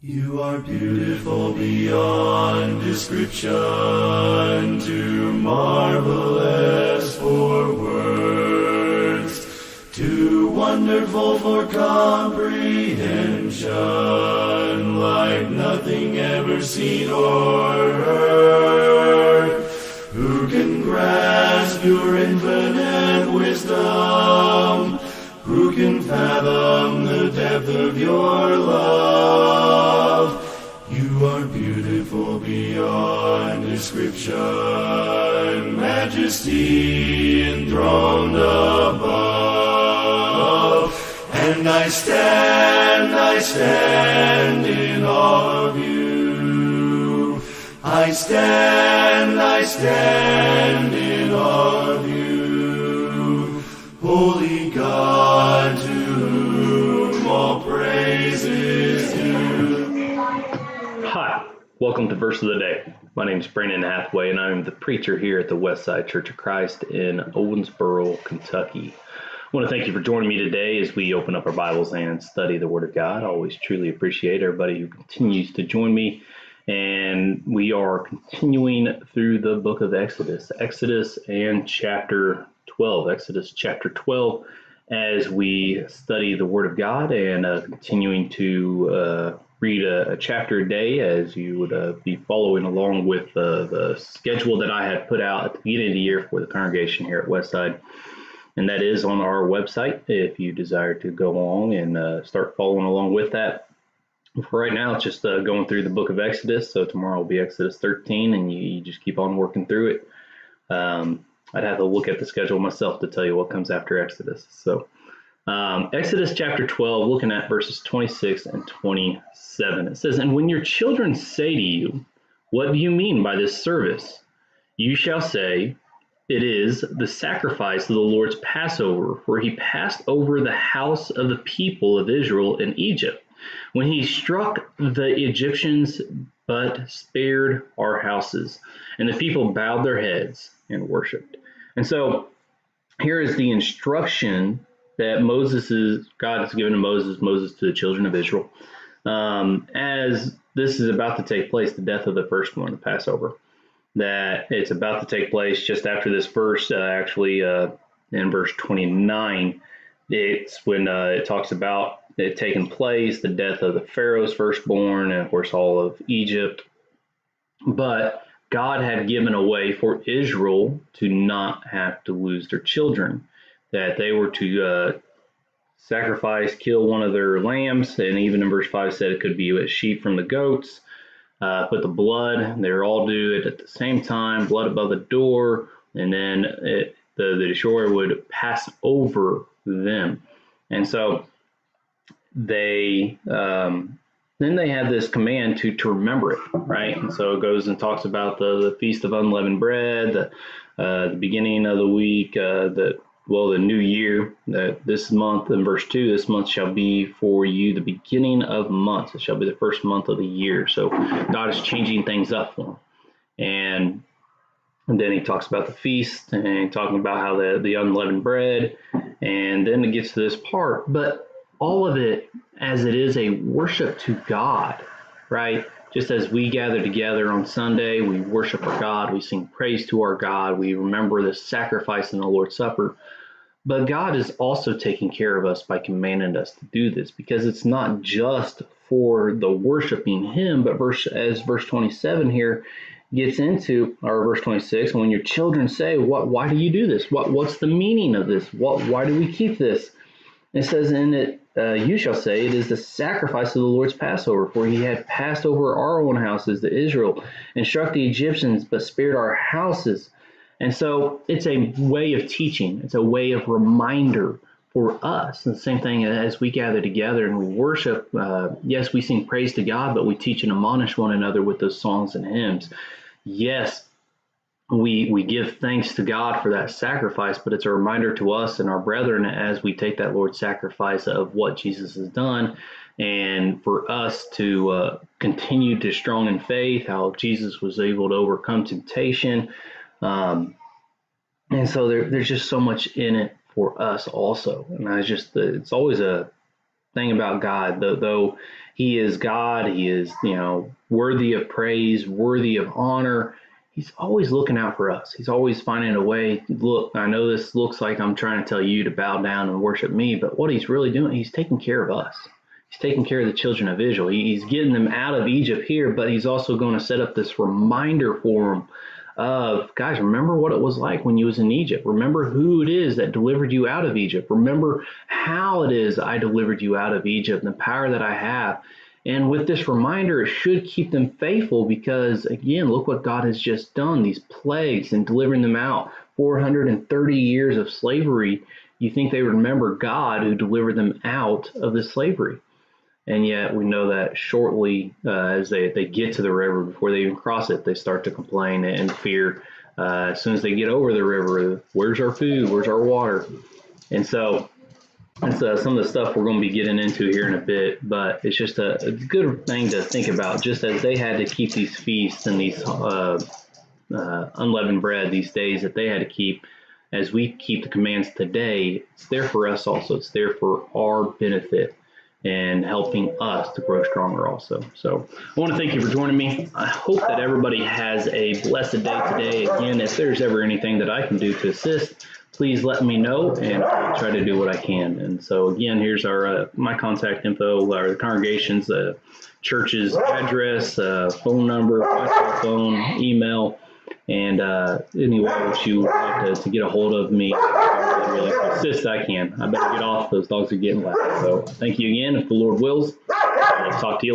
You are beautiful beyond description, too marvelous for words, too wonderful for comprehension, like nothing ever seen or heard. Who can grasp your infinite wisdom? Who can fathom the depth of your love? You are beautiful beyond description, majesty enthroned above. And I stand in awe of you. I stand in awe of you. Holy God, to whom all praise is due. Hi, welcome to Verse of the Day. My name is Brandon Hathaway, and I'm the preacher here at the Westside Church of Christ in Owensboro, Kentucky. I want to thank you for joining me today as we open up our Bibles and study the Word of God. I always truly appreciate everybody who continues to join me. And we are continuing through the book of Exodus and chapter 12, Exodus chapter 12, as we study the Word of God and continuing to read a chapter a day as you would be following along with the schedule that I had put out at the beginning of the year for the congregation here at Westside. And that is on our website if you desire to go along and start following along with that. For right now, it's just going through the book of Exodus. So tomorrow will be Exodus 13, and you just keep on working through it. I'd have to look at the schedule myself to tell you what comes after Exodus. So Exodus chapter 12, looking at verses 26 and 27. It says, "And when your children say to you, 'What do you mean by this service?' you shall say, 'It is the sacrifice of the Lord's Passover, for he passed over the house of the people of Israel in Egypt, when he struck the Egyptians but spared our houses.' And the people bowed their heads and worshipped." And so here is the instruction that God has given to Moses to the children of Israel, as this is about to take place, the death of the firstborn, the Passover, that it's about to take place just after this verse, in verse 29. It's when it talks about it taking place, the death of the Pharaoh's firstborn, and of course all of Egypt. But God had given a way for Israel to not have to lose their children, that they were to sacrifice, kill one of their lambs, and even in verse 5 said it could be a sheep from the goats, put the blood, they were all do it at the same time, blood above the door, and then the destroyer would pass over them. And so then they have this command to remember it, right? And so it goes and talks about the Feast of Unleavened Bread, the beginning of the week, the new year, that this month, in verse 2, this month shall be for you the beginning of months. It shall be the first month of the year. So God is changing things up for them. And then he talks about the feast and talking about how the unleavened bread. And then it gets to this part. But all of it, as it is a worship to God, right? Just as we gather together on Sunday, we worship our God, we sing praise to our God, we remember the sacrifice in the Lord's Supper. But God is also taking care of us by commanding us to do this, because it's not just for the worshiping Him, but verse 27 here gets into, or verse 26, when your children say, why do you do this? What's the meaning of this? Why do we keep this? It says in it, you shall say, it is the sacrifice of the Lord's Passover, for he had passed over our own houses to Israel and struck the Egyptians, but spared our houses. And so it's a way of teaching. It's a way of reminder for us. And the same thing as we gather together and we worship. Yes, we sing praise to God, but we teach and admonish one another with those songs and hymns. Yes, we give thanks to God for that sacrifice, but it's a reminder to us and our brethren as we take that Lord's sacrifice of what Jesus has done, and for us to continue to strong in faith, how Jesus was able to overcome temptation. And so there's just so much in it for us also. And it's always a thing about God, though he is God, he is, worthy of praise, worthy of honor. He's always looking out for us. He's always finding a way. Look, I know this looks like I'm trying to tell you to bow down and worship me, but what he's really doing, he's taking care of us. He's taking care of the children of Israel. He's getting them out of Egypt here, but he's also going to set up this reminder for them of, guys, remember what it was like when you was in Egypt. Remember who it is that delivered you out of Egypt. Remember how it is I delivered you out of Egypt and the power that I have. And with this reminder, it should keep them faithful because, again, look what God has just done, these plagues and delivering them out. 430 years of slavery. You think they would remember God who delivered them out of the slavery. And yet we know that shortly as they get to the river, before they even cross it, they start to complain and fear. As soon as they get over the river, where's our food? Where's our water? And so that's some of the stuff we're going to be getting into here in a bit, but it's just a good thing to think about. Just as they had to keep these feasts and these unleavened bread, these days that they had to keep, as we keep the commands today, it's there for us also. It's there for our benefit and helping us to grow stronger also. So I want to thank you for joining me. I hope that everybody has a blessed day today. Again, if there's ever anything that I can do to assist, please let me know, and I'll try to do what I can. And so again, here's our my contact info, our congregation's church's address, phone number, my cell phone, email, and any way that you would like to get a hold of me. I really assist I can. I better get off. Those dogs are getting loud. So thank you again. If the Lord wills, I'll talk to you later.